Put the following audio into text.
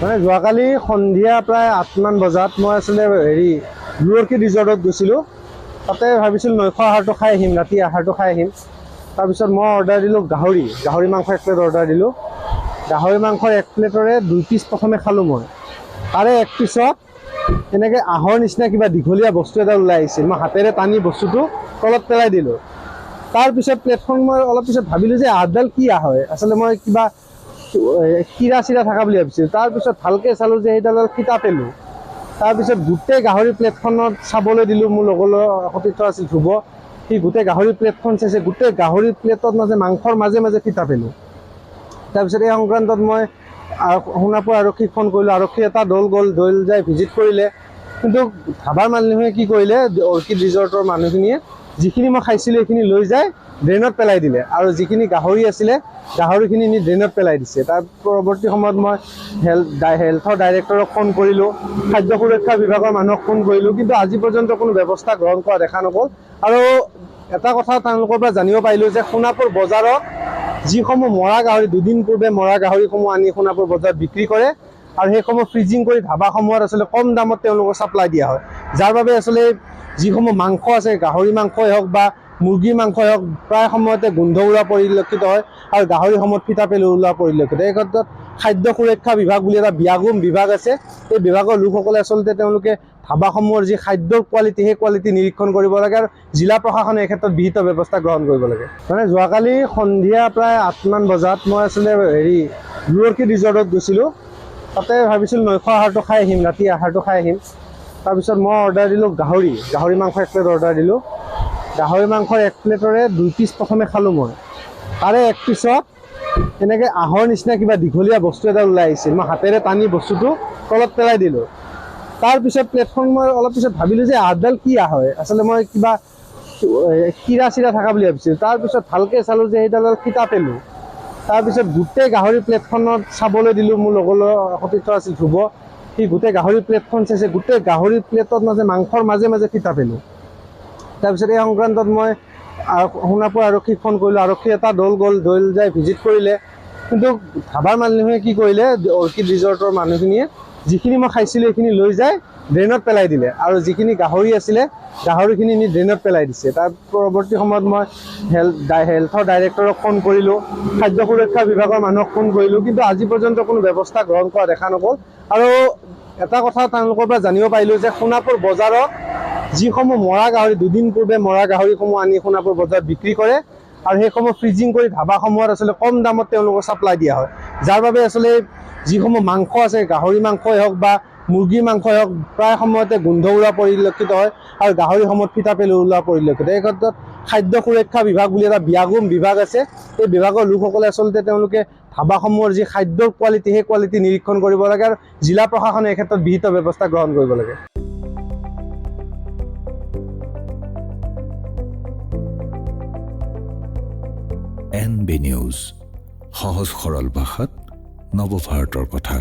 মানে যোৱাকালি সন্ধিয়া প্ৰায় 8মান বজাত মই আছিলে গুৱাহাটী ৰিজৰ্টত গৈছিলোঁ। তাতে ভাবিছিলোঁ নৈশ আহাৰটো খাই আহিম, ৰাতি আহাৰটো খাই আহিম। তাৰপিছত মই অৰ্ডাৰ দিলোঁ গাহৰি মাংস 1 প্লেট অৰ্ডাৰ দিলোঁ। গাহৰি মাংসৰ 1 প্লেটৰে 2 পিচ প্ৰথমে খালোঁ মই। তাৰে 1 পিছত এনেকৈ আহৰ নিচিনা কিবা দীঘলীয়া বস্তু এটা ওলাই আহিছিল। মই হাতেৰে টানি বস্তুটো তলত পেলাই দিলোঁ। তাৰপিছত প্লেটখন মই অলপ পিছত ভাবিলোঁ যে আহডাল কি হয়, আচলতে মই কিবা কিৰা চিৰা থকা বুলি ভাবিছিলোঁ। তাৰপিছত ভালকৈ চালোঁ যে সেইডালৰ ফিটা পেলোঁ। তাৰপিছত গোটেই গাহৰি প্লেটখনত চাবলৈ দিলোঁ, মোৰ লগৰ সতীৰ্থ আছিল ধ্ৰুৱ, সি গোটেই গাহৰি প্লেটখন চাইছে। গোটেই গাহৰি প্লেটত মাংসৰ মাজে মাজে ফিটা পেলোঁ। তাৰপিছত এই সংক্ৰান্তত মই সোণাপুৰ আৰক্ষীক ফোন কৰিলোঁ। আৰক্ষী এটা দল যাই ভিজিট কৰিলে। কিন্তু ধাবাৰ মানুহে কি কৰিলে, অৰ্কিড ৰিজৰ্টৰ মানুহখিনিয়ে যিখিনি মই খাইছিলোঁ সেইখিনি লৈ যায় ড্ৰেইনত পেলাই দিলে, আৰু যিখিনি গাহৰি আছিলে গাহৰিখিনি নি ড্ৰেইনত পেলাই দিছে। তাৰ পৰৱৰ্তী সময়ত মই হেল্থৰ ডাইৰেক্টৰক ফোন কৰিলোঁ, খাদ্য সুৰক্ষা বিভাগৰ মানুহক ফোন কৰিলোঁ, কিন্তু আজি পৰ্যন্ত কোনো ব্যৱস্থা গ্ৰহণ কৰা দেখা নগ'ল। আৰু এটা কথা তেওঁলোকৰ পৰা জানিব পাৰিলোঁ যে সোণাপুৰ বজাৰত যিসমূহ মৰা গাহৰি, 2 দিন পূৰ্বে মৰা গাহৰিসমূহ আনি সোণাপুৰ বজাৰত বিক্ৰী কৰে, আৰু সেইসমূহ ফ্ৰিজিং কৰি ধাবাসমূহত আচলতে কম দামত তেওঁলোকক ছাপ্লাই দিয়া হয়। যাৰ বাবে আচলতে যিসমূহ মাংস আছে, গাহৰি মাংসই হওক বা মুৰ্গীৰ মাংসই হওক, প্ৰায় সময়তে গোন্ধ ওলোৱা পৰিলক্ষিত হয়, আৰু গাহৰিসমূহত ফিটা পেলো ওলোৱা পৰিলক্ষিত। এই ক্ষেত্ৰত খাদ্য সুৰক্ষা বিভাগ বুলি এটা ব্যাগুম বিভাগ আছে। এই বিভাগৰ লোকসকলে আচলতে তেওঁলোকে ধাবাসমূহৰ যি খাদ্যৰ কোৱালিটি, সেই কোৱালিটি নিৰীক্ষণ কৰিব লাগে, আৰু জিলা প্ৰশাসনে এই ক্ষেত্ৰত বিহিত ব্যৱস্থা গ্ৰহণ কৰিব লাগে। মানে যোৱাকালি সন্ধিয়া প্ৰায় 8মান বজাত মই আছিলে গুৱাহাটী ৰিজৰ্টত গৈছিলোঁ। তাতে ভাবিছিলোঁ নৈশ আহাৰটো খাই আহিম, ৰাতি আহাৰটো খাই আহিম। তাৰপিছত মই অৰ্ডাৰ দিলোঁ গাহৰি মাংস 1 প্লেট অৰ্ডাৰ দিলোঁ। গাহৰি মাংসৰ 1 প্লেটৰে 2 পিচ প্ৰথমে খালোঁ মই। তাৰে 1 পিছত এনেকৈ আহৰ নিচিনা কিবা দীঘলীয়া বস্তু এটা ওলাই আহিছিল। মই হাতেৰে টানি বস্তুটো তলত পেলাই দিলোঁ। তাৰপিছত প্লেটখন মই অলপ পিছত ভাবিলোঁ যে আহডাল কি হয়, আচলতে মই কিবা কিৰা চিৰা থকা বুলি ভাবিছিলোঁ। তাৰপিছত ভালকৈ চালোঁ যে সেইডালৰ ফিটা পেলোঁ। তাৰপিছত গোটেই গাহৰি প্লেটখনত চাবলৈ দিলোঁ, মোৰ লগৰ সতীৰ্থ আছিল ধ্ৰুৱ, সি গোটেই গাহৰি প্লেটখন চাইছে। গোটেই গাহৰি প্লেটত মাংসৰ মাজে মাজে ফিটা পেলোঁ। তাৰপিছত এই সংক্ৰান্তত মই সোণাপুৰ আৰক্ষীক ফোন কৰিলোঁ। আৰক্ষী এটা দল যাই ভিজিট কৰিলে। কিন্তু ধাবাৰ মানুহে কি কৰিলে, অৰ্কিড ৰিজৰ্টৰ মানুহখিনিয়ে যিখিনি মই খাইছিলোঁ সেইখিনি লৈ যায় ড্ৰেইনত পেলাই দিলে, আৰু যিখিনি গাহৰি আছিলে গাহৰিখিনি নি ড্ৰেইনত পেলাই দিছে। তাৰ পৰৱৰ্তী সময়ত মই হেল্থৰ ডাইৰেক্টৰক ফোন কৰিলোঁ, খাদ্য সুৰক্ষা বিভাগৰ মানুহক ফোন কৰিলোঁ, কিন্তু আজি পৰ্যন্ত কোনো ব্যৱস্থা গ্ৰহণ কৰা দেখা নগ'ল। আৰু এটা কথা তেওঁলোকৰ পৰা জানিব পাৰিলোঁ যে সোণাপুৰ বজাৰত যিসমূহ মৰা গাহৰি, 2 দিন পূৰ্বে মৰা গাহৰিসমূহ আনি সোণাপুৰ বজাৰত বিক্ৰী কৰে, আৰু সেইসমূহ ফ্ৰিজিং কৰি ধাবাসমূহত আচলতে কম দামত তেওঁলোকক ছাপ্লাই দিয়া হয়। যাৰ বাবে আচলতে যিসমূহ মাংস আছে, গাহৰি মাংসই হওক বা মুৰ্গীৰ মাংসই হওক, প্ৰায় সময়তে গোন্ধ ওলোৱা পৰিলক্ষিত হয়, আৰু গাহৰিসমূহত ফিটা পেলো ওলোৱা পৰিলক্ষিত। এই ক্ষেত্ৰত খাদ্য সুৰক্ষা বিভাগ বুলি এটা ব্যাগুম বিভাগ আছে। এই বিভাগৰ লোকসকলে আচলতে তেওঁলোকে ধাবাসমূহৰ যি খাদ্যৰ কোৱালিটি, সেই কোৱালিটি নিৰীক্ষণ কৰিব লাগে, আৰু জিলা প্ৰশাসনে এই ক্ষেত্ৰত বিহিত ব্যৱস্থা গ্ৰহণ কৰিব লাগে। NB নিউজ, সহজ সৰল ভাষাত নৱভাৰতৰ কথা।